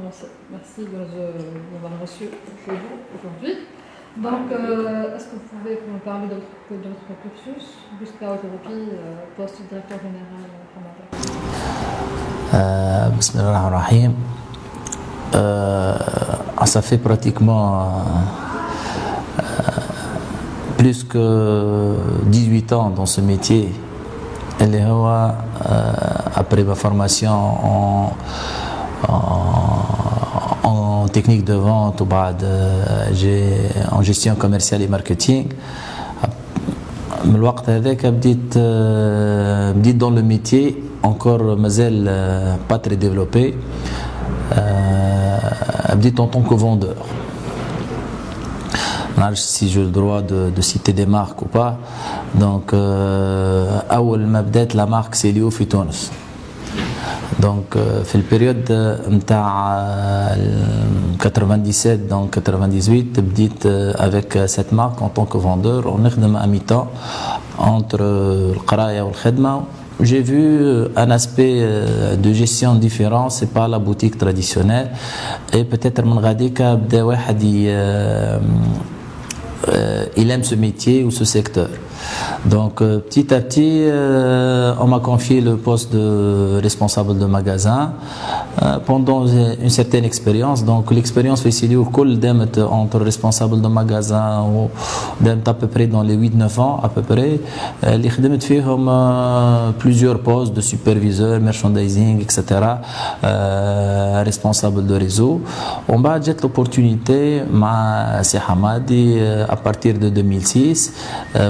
commencer. Merci de nous avoir reçus chez vous aujourd'hui. Donc, est-ce que vous pouvez me parler de votre cursus jusqu'à aujourd'hui, poste de directeur général Hamada? Bismillahirrahmanirrahim. Ça fait pratiquement plus que 18 ans dans ce métier. Après ma formation en technique de vente en gestion commerciale et marketing. من الوقت هذاك بديت dans le métier encore مازال pas très développé. بديت en tant que vendeur. Si j'ai le droit de citer des marques ou pas. Donc أول ما بدأت la marque c'est Léo في تونس. Donc في البيريود نتاع 97 donc 98 بديت avec cette marque en tant que vendeur ونخدم à mi-temps entre القراية والخدمة. J'ai vu un aspect de gestion différent, c'est pas la boutique traditionnelle et peut-être من غاديك بدا واحد il aime ce métier ou ce secteur. Donc petit à petit, on m'a confié le poste de responsable de magasin pendant une certaine expérience. Donc l'expérience fait entre responsable de magasin ou à peu près dans les 8-9 ans à peu près. Les خدمت فيهم plusieurs postes de superviseur, merchandising, etc. Responsable de réseau. On m'a dit l'opportunité مع سي حمادي à partir de 2006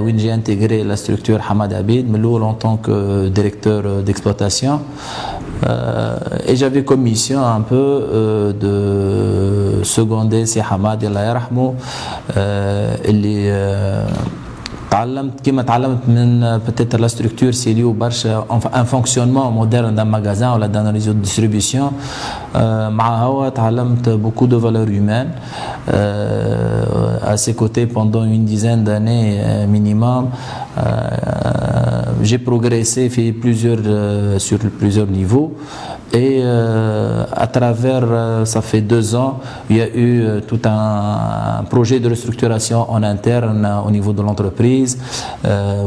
où j'ai intégré la structure Hamad Abid en tant que directeur d'exploitation et j'avais comme mission un peu de seconder si Hamad Allah yarhamou تعلمت من peut-être la structure c'est lié au un fonctionnement moderne d'un magasin ou d'un réseau de distribution. معها تعلمت beaucoup de valeurs humaines à ses côtés pendant une dizaine d'années minimum. J'ai progressé sur plusieurs niveaux et à travers ça fait 2 ans il y a eu tout un projet de restructuration en interne au niveau de l'entreprise.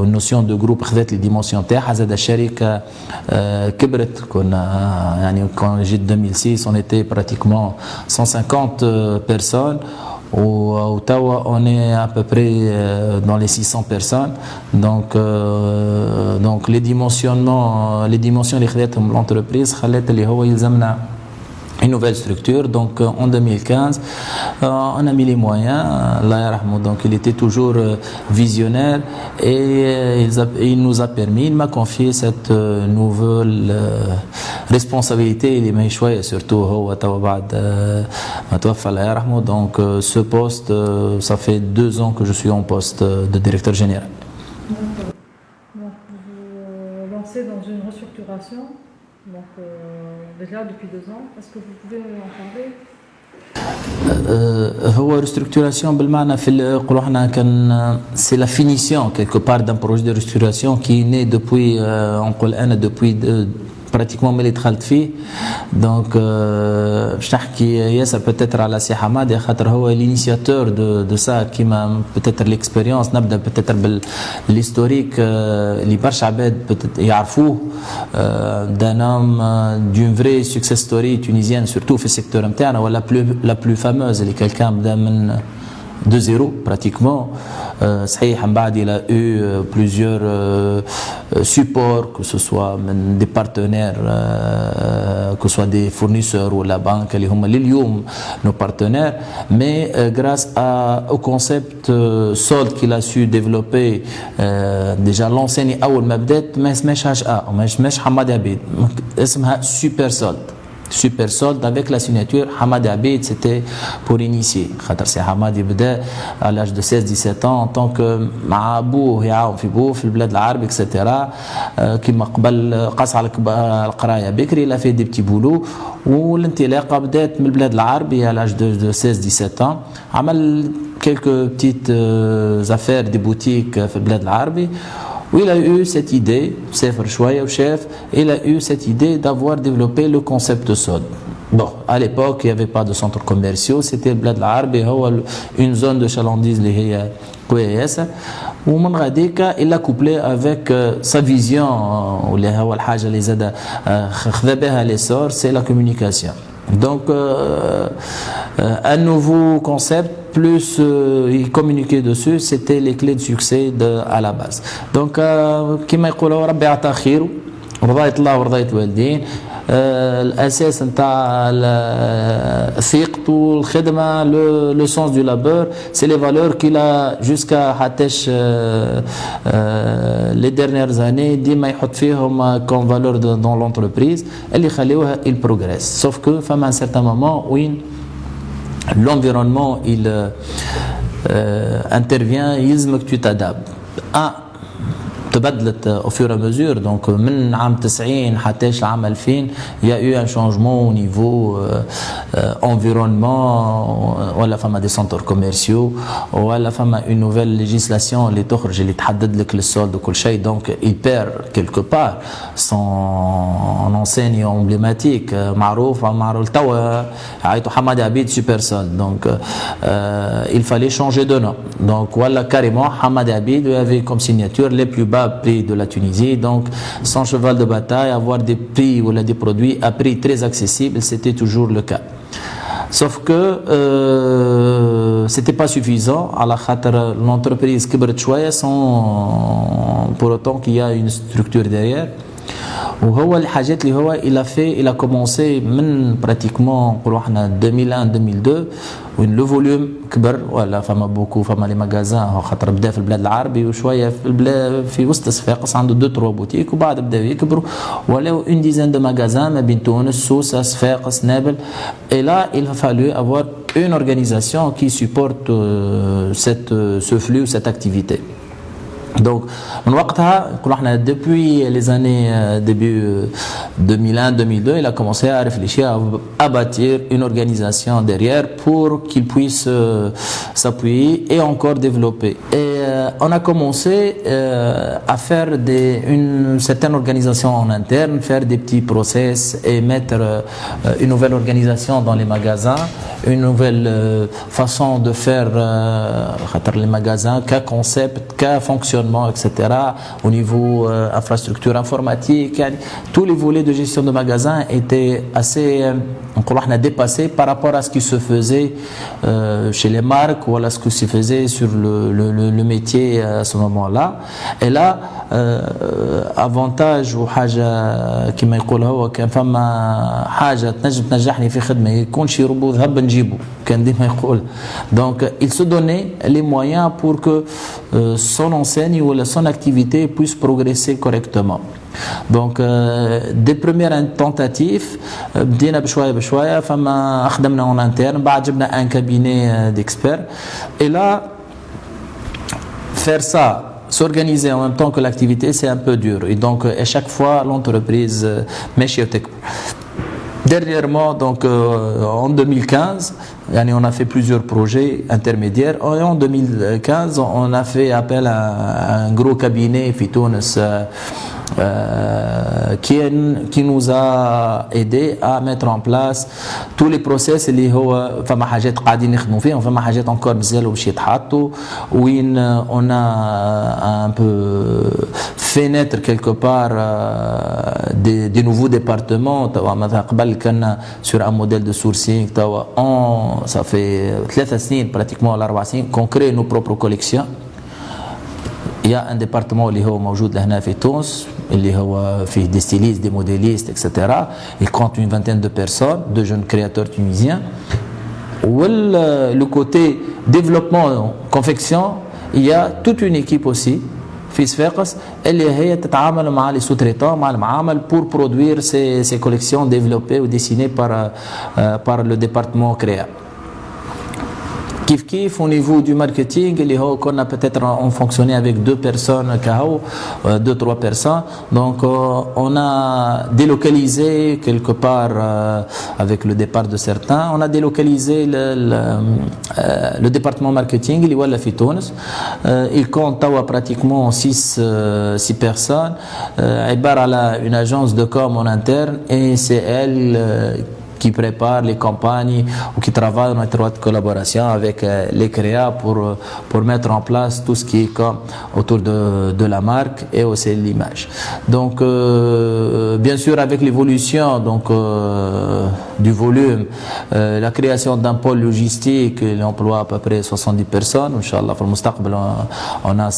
Une notion de groupe خذت les dimensions تاعها زاد الشركة كبرت كنا يعني quand j'ai 2006 on était pratiquement 150 personnes au Ottawa on est à peu près dans les 600 personnes donc les dimensions اللي خذتهم l'entreprise خلت اللي هو يلزمنا une nouvelle structure. Donc en 2015 on a mis les moyens donc il était toujours visionnaire et il nous a permis, il m'a confié cette nouvelle responsabilité. Il m'a choisi surtout donc ce poste ça fait 2 ans que je suis en poste de directeur général. Donc vous lancez dans une restructuration donc déjà depuis 2 ans, est-ce que vous pouvez en parler? هو restructuration بالمعنى في نقولوا احنا كان c'est la finition quelque part d'un projet de restructuration qui est né depuis نقول انا depuis pratiquement ملي دخلت فيه. دونك باش نحكي ياسر peut-être على سي حمادي خاطر هو l'initiateur de ça كيما peut-être l'expérience نبدا peut-être بالهيستوريك اللي برشا عباد يعرفوه d'un homme d'une vraie success story tunisienne surtout في السيكتور نتاعنا ولا la plus fameuse اللي quelqu'un بدا من de zéro pratiquement. صحيح من بعد il a eu plusieurs supports que ce soit des partenaires que ce soit des fournisseurs ou la banque اللي هم لليوم nos partenaires mais grâce au concept solde qu'il a su développer déjà l'enseigne أول ما بدأت ما اسمهاش HA وما اسمهاش حمادي عبيد اسمها super solde. Super solde avec la signature Hamad Abid, c'était pour initier. خاطر سي حمادي بدا à l'âge de 16-17 ans en tant que مع ابوه يعاون في بوه في البلاد العربي etc. كيما قبل قاس على القرايه بكري لا في دي بتي بولو والانطلاقه بدات من البلاد العربي à l'âge de 16-17 ans. عمل quelques petites affaires des boutiques في البلاد العربي. où il a eu cette idée, Sefer Chouaïa, chef, il a eu cette idée d'avoir développé le concept solde. Bon, à l'époque, il n'y avait pas de centres commerciaux, c'était le Bled L'Arbi, une zone de chalandise qui est كويسة ومن غاديك إلا couplé avec sa vision واللي هو الحاجة اللي زاد خذا بها l'essor, c'est la communication. Donc un nouveau concept plus il communiquait dessus, c'était les clés de succès à la base. Donc كما يقولوا ربي عطاه خير ورضاية الله ورضاية الوالدين. الاساس نتاع ثقته الخدمه le sens du labeur, c'est les valeurs qu'il a jusqu'à حتىش les dernières années ديما يحط فيهم comme valeur dans l'entreprise اللي يخليوها il progresse. Sauf que فما un certain moment où l'environnement il intervient, يلزمك tu t'adaptes. تبدلت au fur et à mesure. Donc من عام 90 حتى عام 2000 il y a eu un changement au niveau environnement ولا فما des centres commerciaux ولا فما une nouvelle législation اللي تخرج اللي تحدد لك السولد وكل شيء. Donc il perd quelque part son enseigne emblématique معروف توا عيطوا حمادي عبيد سوبر سولد. Donc il fallait changer de nom. Donc voilà carrément Hamad Abid avait comme signature les plus bas prix de la Tunisie. Donc sans cheval de bataille, avoir des prix ou des produits à prix très accessibles, c'était toujours le cas. Sauf que c'était pas suffisant. À la khatra l'entreprise كبرت شوية sans pour autant qu'il y a une structure derrière. وهو الحاجات اللي هو il a commencé من pratiquement نقولوا احنا 2001 2002 وين لو فوليوم كبر ولا فما بوكو فما لي ماغازان خاطر بدا في البلاد العربي وشويه في البلاد في وسط صفاقس عنده 2 3 بوتيك وبعد بداو يكبروا ولاو اون ديزان دو ماغازان ما بين تونس سوسه صفاقس نابل. Et là il a fallu avoir une organisation qui supporte ce flux, cette activité. Donc, depuis les années début 2001-2002, il a commencé à réfléchir à bâtir une organisation derrière pour qu'il puisse s'appuyer et encore développer. Et on a commencé à faire une certaine organisation en interne, faire des petits process et mettre une nouvelle organisation dans les magasins, une nouvelle façon de faire les magasins, cas concept, cas fonctionnement, etc. Au niveau infrastructure informatique, tous les volets de gestion de magasins étaient assez dépassés par rapport à ce qui se faisait chez les marques ou à ce qui se faisait sur le métier à ce moment-là. Et là, avantage ou حاجة كما يقول هو كان فما حاجة تنجم تنجحني في خدمة يكون شي ربو ذهب نجيبه كان ديما يقول. Donc il se donnait les moyens pour que son enseigne ou son activité puisse progresser correctement. Donc des premières tentatives بدينا بشوية بشوية فما خدمنا en interne بعد جبنا un cabinet d'experts. Et là faire ça s'organiser en même temps que l'activité, c'est un peu dur. Et donc, à chaque fois, l'entreprise ماشية. Dernièrement, donc en 2015, on a fait plusieurs projets intermédiaires. Et en 2015, on a fait appel à un gros cabinet Fitounes qui nous a aidé à mettre en place tous les process اللي هو فما حاجات قاعدين نخدموا فيهم فما حاجات encore مازالوا باش يتحطوا وين on a un peu fait naître quelque part des nouveaux départements. مثلا قبل كنا sur un modèle de sourcing ça fait 3 سنين pratiquement ولا 4 سنين qu'on crée nos propres collections. Il y a un département اللي هو موجود لهنا في تونس اللي هو فيه des stylistes, des modélistes, etc. Il compte une vingtaine de personnes, de jeunes créateurs tunisiens. Le côté développement, confection, il y a toute une équipe aussi في صفاقس اللي هي تتعامل مع les sous-traitants مع المعامل pour produire ces collections développées ou dessinées par le département créa. Kif au niveau du marketing, qu'on a peut-être on fonctionné avec 2 personnes, 2-3 personnes. Donc on a délocalisé quelque part avec le départ de certains. On a délocalisé le département marketing, il est à Fitounes. Il compte pratiquement 6 personnes. Ibar a une agence de com en interne et c'est elle qui prépare les campagnes ou qui travaille en étroite collaboration avec les créas pour mettre en place tout ce qui est comme autour de la marque et aussi l'image. Donc bien sûr avec l'évolution donc du volume, la création d'un pôle logistique, il emploie à peu près 70 personnes. Inch'Allah, pour le mustaqbal, on a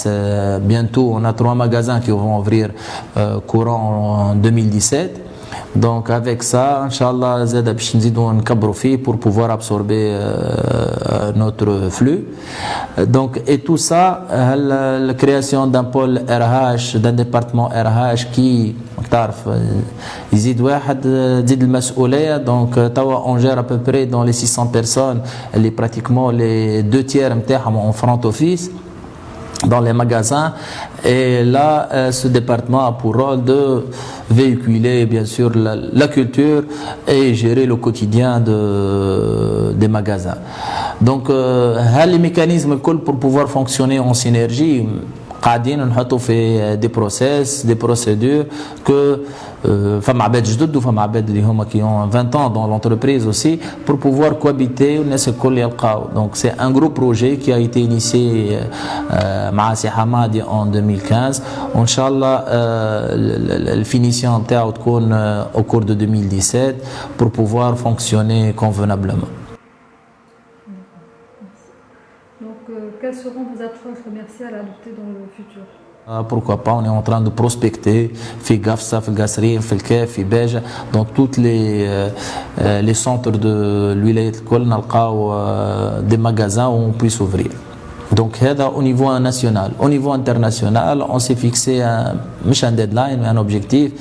bientôt 3 magasins qui vont ouvrir courant en 2017. Donc avec ça, Inch'Allah, زاد باش نزيدو نكبروا فيه pour pouvoir absorber notre flux. Donc et tout ça, la création d'un pôle RH, d'un département RH qui تعرف يزيد واحد تزيد المسؤولية. Donc توا on gère à peu près dans les 600 personnes, les pratiquement les 2/3 نتاعهم en front office dans les magasins, et là ce département a pour rôle de véhiculer bien sûr la culture et gérer le quotidien des magasins. Donc les mécanismes pour pouvoir fonctionner en synergie قاعدين نحطوا في دي بروسيس دي بروسيدور كو فما عباد جدد وفما عباد اللي هما كي 20 ans dans l'entreprise aussi pour pouvoir cohabiter والناس الكل يلقاو. Donc c'est un gros projet qui a été initié مع سي حمادي en 2015 وان شاء الله الفينيسيون نتاعو تكون au cours de 2017 pour pouvoir fonctionner convenablement. Quelles seront vos approches commerciales à adopter dans le futur? Pourquoi pas, on est en train de prospecter في قفصة في القصرين في الكاف في باجة dans toutes les centres de الولايات الكل نلقاو des magasins où on puisse ouvrir. Donc au niveau national, au niveau international, on s'est fixé مش un deadline mais un objectif.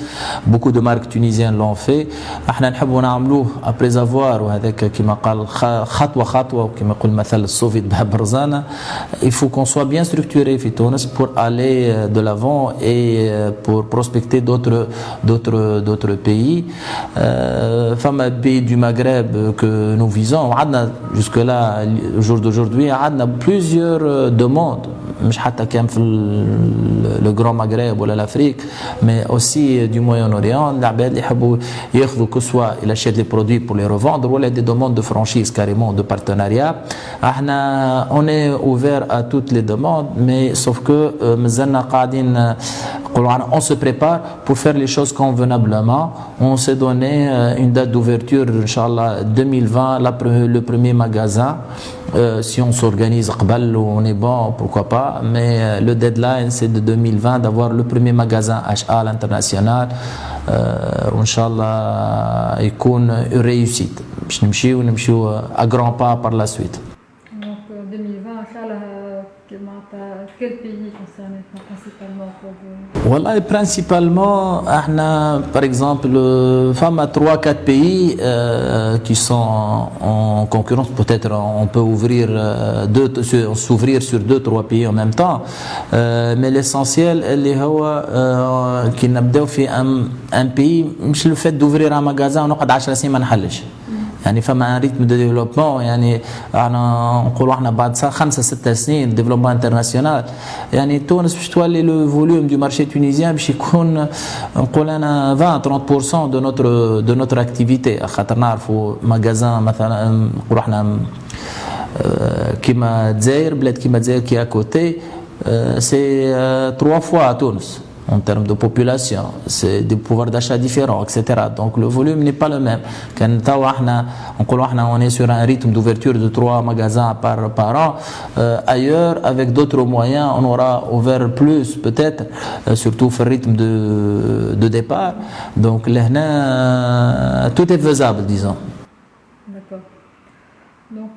Beaucoup de marques tunisiennes l'ont fait. احنا نحبوا نعملوه après avoir وهذاك كما قال خطوة خطوة وكما يقول مثل الصوفي باب رزانة. Il faut qu'on soit bien structuré في تونس pour aller de l'avant et pour prospecter d'autres pays. فما pays du Maghreb que nous visons. عندنا jusque là au jour d'aujourd'hui عندنا plusieurs demandes مش حتى كان في le Grand Maghreb ولا l'Afrique mais aussi du Moyen-Orient. العباد اللي يحبوا ياخذوا que soit il achète les produits pour les revendre ولا des demandes de franchise carrément de partenariat. احنا on est ouvert à toutes les demandes mais sauf que مازلنا قاعدين on se prépare pour faire les choses convenablement. On s'est donné une date d'ouverture Inch'Allah 2020 le premier magasin. Si on s'organise قبل on est bon pourquoi pas, mais le deadline c'est de 2020 d'avoir le premier magasin HA à l'international. Inch'Allah يكون réussite باش نمشيو à grands pas par la suite. Donc 2020 Inch'Allah quel pays concerné principalement pour vous? Voilà, principalement, par exemple, femmes à 3-4 pays qui sont en concurrence. Peut-être on peut s'ouvrir sur 2-3 pays en même temps. Mais l'essentiel, qui نبداو في un pays, مش le fait d'ouvrir un magasin ونقعد 10 سنين ما نحلش. يعني فما ريتم دو ديفلوبمون يعني احنا نقولوا احنا بعد 5-6 سنين ديفلوبمون انترناسيونال يعني تونس باش تولي لو فوليوم دو مارشي تونيزيان باش يكون نقول انا 20-30% دو نوتر اكتيفيتي. خاطر نعرفوا ماغازان مثلا نقولوا احنا كيما الجزائر بلاد كيما الجزائر كي اكوتي سي 3 fois تونس en termes de population, c'est des pouvoirs d'achat différents, etc. Donc le volume n'est pas le même. On est sur un rythme d'ouverture de 3 magasins par an. Ailleurs, avec d'autres moyens, on aura ouvert plus peut-être, surtout sur le rythme de départ. Donc tout est faisable, disons. D'accord. Donc,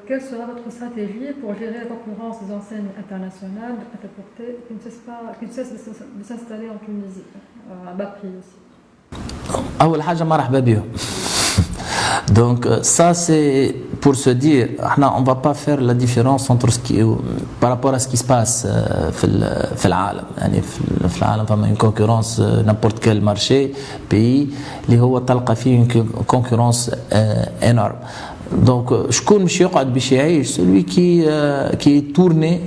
quelle sera votre stratégie pour gérer la concurrence des enseignes internationales qui ne cessent de s'installer en Tunisie, à bas prix aussi? أول حاجة مرحبا بهم. Donc ça c'est pour se dire on ne va pas faire la différence entre par rapport à ce qui se passe في العالم. يعني في العالم فما une concurrence n'importe quel marché pays اللي هو تلقى فيه une concurrence énorme. Donc شكون مش يقعد باش يعيش celui qui est tourné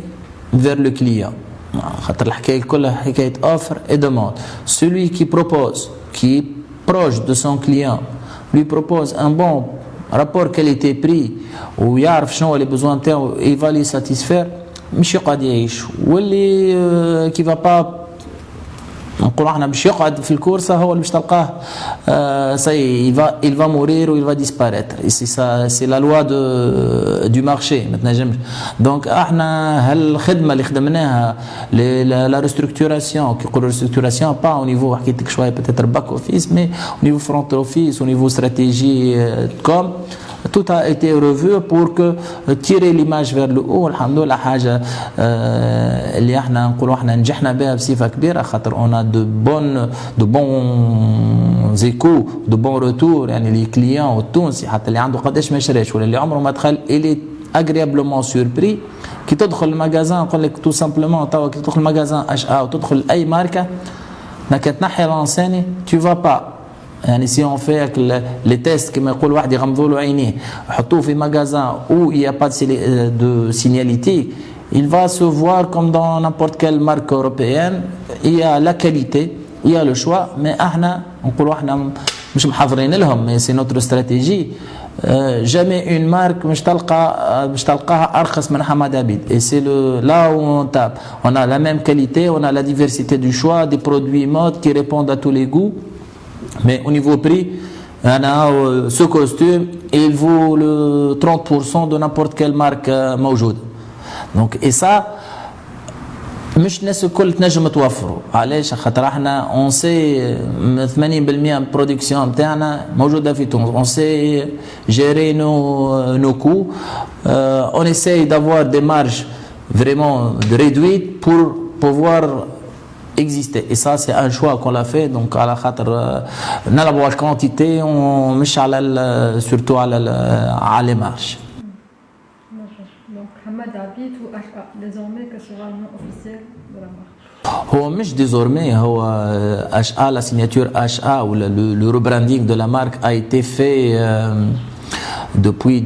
vers le client. خاطر الحكايه كلها حكايه offre et demande. Celui qui propose, qui est proche de son client lui propose un bon rapport qualité-prix où يعرف شنو les besoins نتاعو il va les satisfaire مش يقعد يعيش واللي qui va pas نقولوا احنا باش يقعد في الكورسه هو اللي باش تلقاه سي il va mourir ou il va disparaître c'est la loi du marché ما تنجمش دونك احنا هالخدمه اللي خدمناها la restructuration كي يقولوا restructuration pas au niveau حكيت لك شويه peut-être back office mais au niveau front office au niveau stratégie com tout a été revu pour que tirer l'image vers le haut الحمد لله حاجه اللي احنا نقولوا احنا نجحنا بها بصفه كبيره خاطر on a de bons échos de bons retours يعني les clients التونسي حتى اللي عنده قداش ما شراش ولا اللي عمره ما دخل il est agréablement surpris كي تدخل المغازان نقول لك tout simplement توا كي تدخل المغازان اتش ا وتدخل اي ماركه انك تنحي لانساني tu vas pas يعني si on fait les tests كما يقول واحد يغمضوا له عينيه يحطوه في مغازان où il y a pas de signalité il va se voir comme dans n'importe quelle marque européenne il y a la qualité il y a le choix mais احنا نقولوا احنا مش محضرين لهم mais c'est notre stratégie jamais une marque مش تلقاها ارخص من حماد عبيد et c'est là où on tape on a la même qualité on a la diversité du choix des produits mode qui répondent à tous les goûts mais au niveau prix ce costume il vaut le 30% de n'importe quelle marque موجودة donc et ça مش الناس الكل تنجم توفروا علاش خاطر احنا اون سي 80% من البرودكسيون نتاعنا موجوده في تونس اون سي جيري نو كو اون اساي دافوار دي مارج فريمون réduites pour pouvoir exister et ça c'est un choix qu'on l'a fait donc على خاطر نلعبوا على الكونتيتي ومش على surtout على les marges. Hamad Abid ou HA, désormais que sera le nom officiel de la marque. هو مش désormais هو HA la signature HA ou le rebranding de la marque a été fait depuis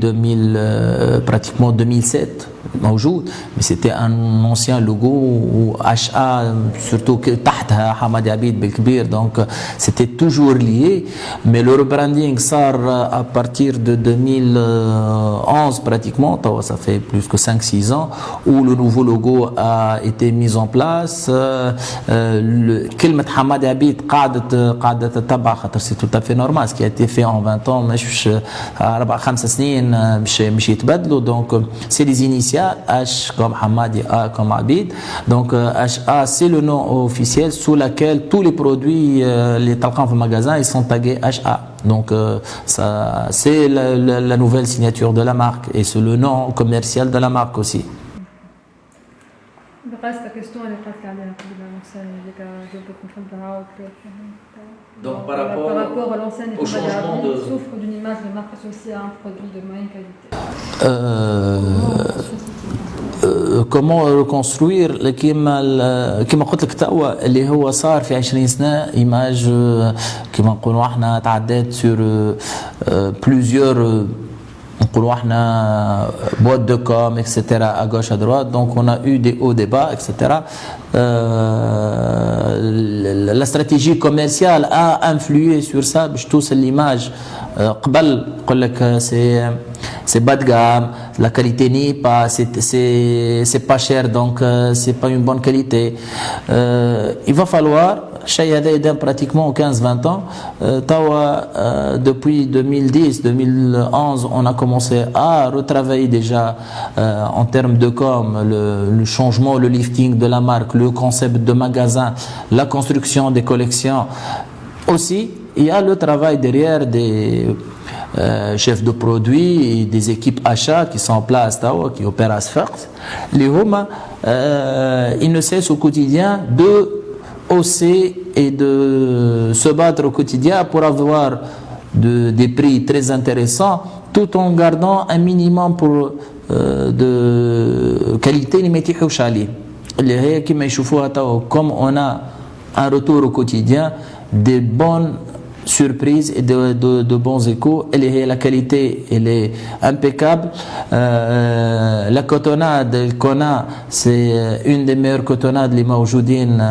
pratiquement 2007 موجود mais c'était un ancien logo où HA surtout que تحتها حماد عبيد بالكبير donc c'était toujours lié mais le rebranding صار à partir de 2011 pratiquement ça fait plus que 5-6 ans où le nouveau logo a été mis en place كلمة حماد عبيد قاعدة تتبع خاطر c'est tout à fait normal ce qui a été fait en 20 ans مش 4-5 سنين مش يتبدلوا donc c'est les initiales H comme Hamadi, A comme Abid. Donc HA c'est le nom officiel sous lequel tous les produits les talcans au magasin ils sont tagués HA. Donc ça c'est la nouvelle signature de la marque et c'est le nom commercial de la marque aussi. reste la question elle est pas claire donc par rapport à l'enseigne au changement de souffre d'une image de marque associée à un produit de moyenne qualité. comment reconstruire كما قلت لك توا اللي هو صار في 20 سنه ايماج كما نقولوا احنا تعدات sur plusieurs نقولوا احنا boîtes de com etc à gauche à droite donc on a eu des hauts des bas etc la stratégie commerciale a influé sur ça باش توصل l'image قبل نقول لك c'est bas de gamme la qualité n'est pas c'est pas cher donc c'est pas une bonne qualité il va falloir الشيء هذا يدام pratiquement 15-20 ans depuis 2010-2011 on a commencé à retravailler déjà en termes de com le changement le lifting de la marque le concept de magasin la construction des collections aussi il y a le travail derrière des chefs de produits et des équipes achats qui sont en place qui opèrent à Sfax les Homa ils ne cessent au quotidien de hausser et de se battre au quotidien pour avoir des prix très intéressants tout en gardant un minimum de qualité اللي ما يتيحوش عليه اللي هي كما يشوفوها توا comme on a un retour au quotidien des bonnes surprises et de bons échos اللي هي la qualité elle est impeccable la cotonnade qu'on a c'est une des meilleures cotonnades اللي موجودين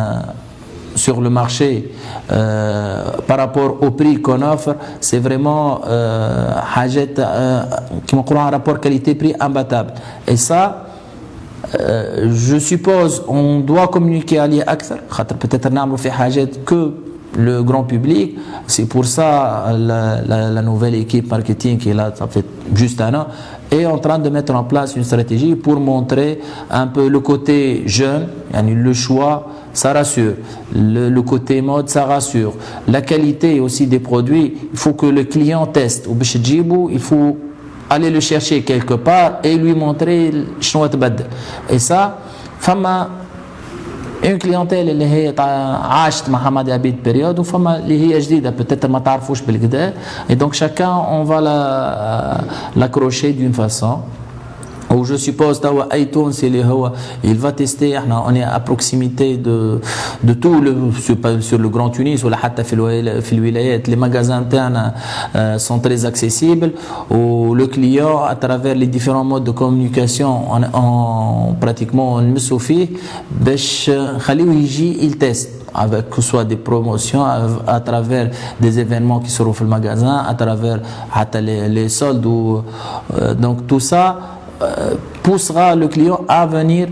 sur le marché par rapport au prix qu'on offre, c'est vraiment un rapport qualité-prix imbattable. Et ça, je suppose on doit communiquer عليه أكثر خاطر peut-être نعملوا في حاجات que le grand public. C'est pour ça la nouvelle équipe marketing qui est là, ça fait juste un an, est en train de mettre en place une stratégie pour montrer un peu le côté jeune, le choix, ça rassure, le côté mode, ça rassure, la qualité aussi des produits, il faut que le client teste, il faut aller le chercher quelque part et lui montrer شنو تبدل. Et ça, فما une clientèle اللي هي عاشت مع حمادي عبيد période وفما اللي هي جديدة peut-être ما تعرفوش بالكدا, et donc chacun on va l'accrocher d'une façon. Ou je suppose il va tester, on est à proximité de tout sur le Grand Tunis, ou les magasins internes sont très accessibles, où le client à travers les différents modes de communication pratiquement on il teste avec que ce soit des promotions à travers des événements qui seront dans le magasin, à travers les soldes, donc tout ça poussera le client à venir,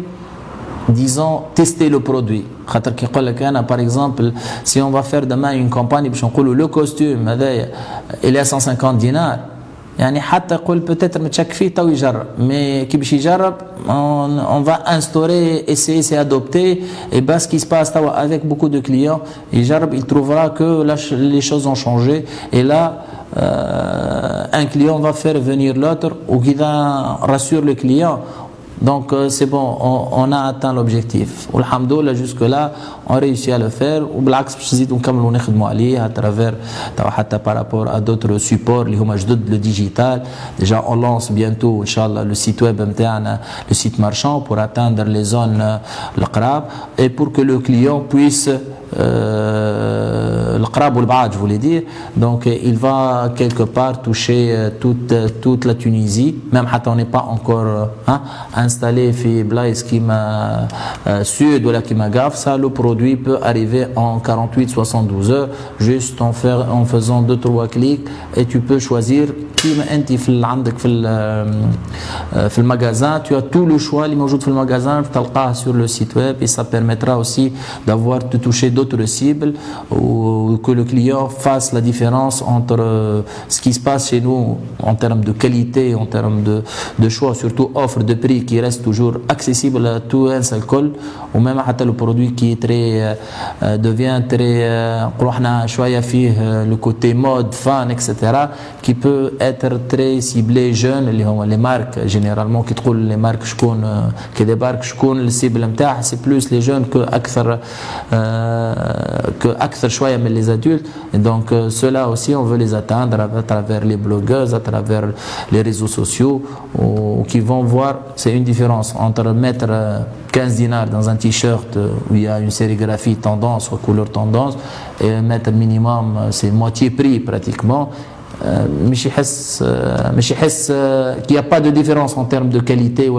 disons, tester le produit. Par exemple, si on va faire demain une campagne, le costume il est à 150 dinars, peut-être mais on va instaurer, essayer, c'est adopter, et ce qui se passe avec beaucoup de clients, il trouvera que les choses ont changé, et là un client va faire venir l'autre ou qui rassure le client. Donc c'est bon, on a atteint l'objectif. Alhamdoulilah, jusque là on réussit à le faire. Ou بالعكس باش نزيدو نكملو نخدموا عليه à travers حتى par rapport à d'autres supports اللي هما جدد, le digital. Déjà on lance bientôt inchallah le site web نتاعنا, le site marchand pour atteindre les zones القراب et pour que le client puisse القراب والبعاد, je voulais dire. Donc il va quelque part toucher toute la Tunisie, même حتى on n'est pas encore installé في بلايص كيما sud ولا كيما غاف. Ça, le produit peut arriver en 48-72 heures, juste en faisant 2-3 clics, et tu peux choisir كيما انت عندك في المagasin, tu as tout le choix اللي موجود في المagasin تلقاه sur le site web, et ça permettra aussi de toucher d'autres cibles, ou que le client fasse la différence entre ce qui se passe chez nous en termes de qualité, en termes de choix, surtout offre de prix qui reste toujours accessible à tout un seul col, ou même le produit qui est devient très le côté mode, fan, etc., qui peut être très ciblé jeune, les marques généralement qui trouvent les marques qui débarquent, le cible نتاعها c'est plus les jeunes que أكثر شوية من les adultes, et donc ceux-là aussi on veut les atteindre à travers les blogueuses, à travers les réseaux sociaux, qui vont voir. C'est une différence entre mettre 15 dinars dans un t-shirt où il y a une sérigraphie tendance ou couleur tendance, et mettre minimum, c'est moitié prix pratiquement. مش يحس qu'il n'y a pas de différence en termes de qualité ou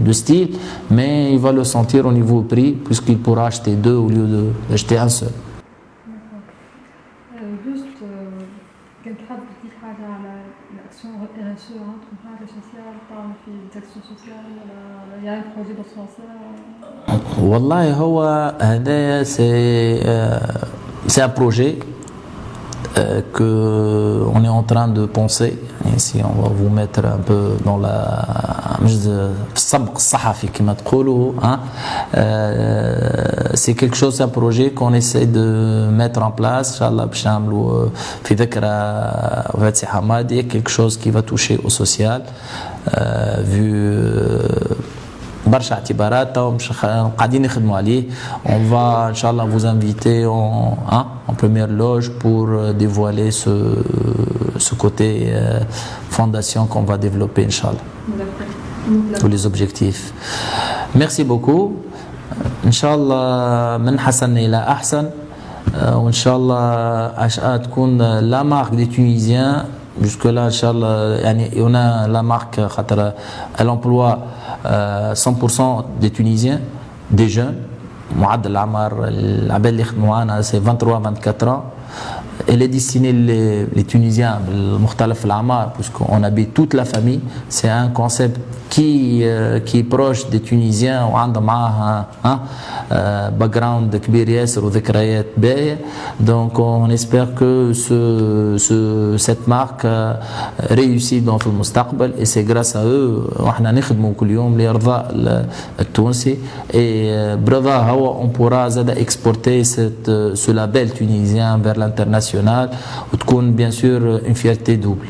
de style, mais il va le sentir au niveau prix, puisqu'il pourra acheter deux au lieu d'acheter un seul. Juste كنت حابة تحكي حاجة على الأكسيون RSE, تكون حاجة sociale, تعمل في الأكسيون sociale ولا يعني بروجي social. والله هو هذا c'est un projet qu'on est en train de penser. Ici on va vous mettre un peu dans c'est quelque chose, un projet qu'on essaie de mettre en place, Inch'Allah, في ذكرى وفاتي حمادي, quelque chose qui va toucher au social, vu برشا اعتبارات قاعدين نخدموا عليه. On va Inch'Allah vous inviter en première loge pour dévoiler ce côté fondation qu'on va développer Inch'Allah, tous les objectifs. Merci beaucoup. Inch'Allah من حسن إلى أحسن, وإن شاء الله عشان تكون la marque des Tunisiens. Jusque-là, Inch'Allah, on a la marque, elle emploie 100% des Tunisiens, des jeunes, معدل الأعمار العباد اللي يخدموا معنا c'est 23-24 ans. Elle est destinée les Tunisiens المختلف الأعمار puisqu'on habite toute la famille. C'est un concept qui est proche des Tunisiens وعنده معاها background كبير ياسر وذكريات باهية. Donc on espère que cette marque réussit dans le المستقبل et c'est grâce à eux وإحنا نخدموا كل يوم لإرضاء التونسي et برضاها هو on pourra زاد exporter ce label tunisien vers l'international وتكون bien sûr une fierté double.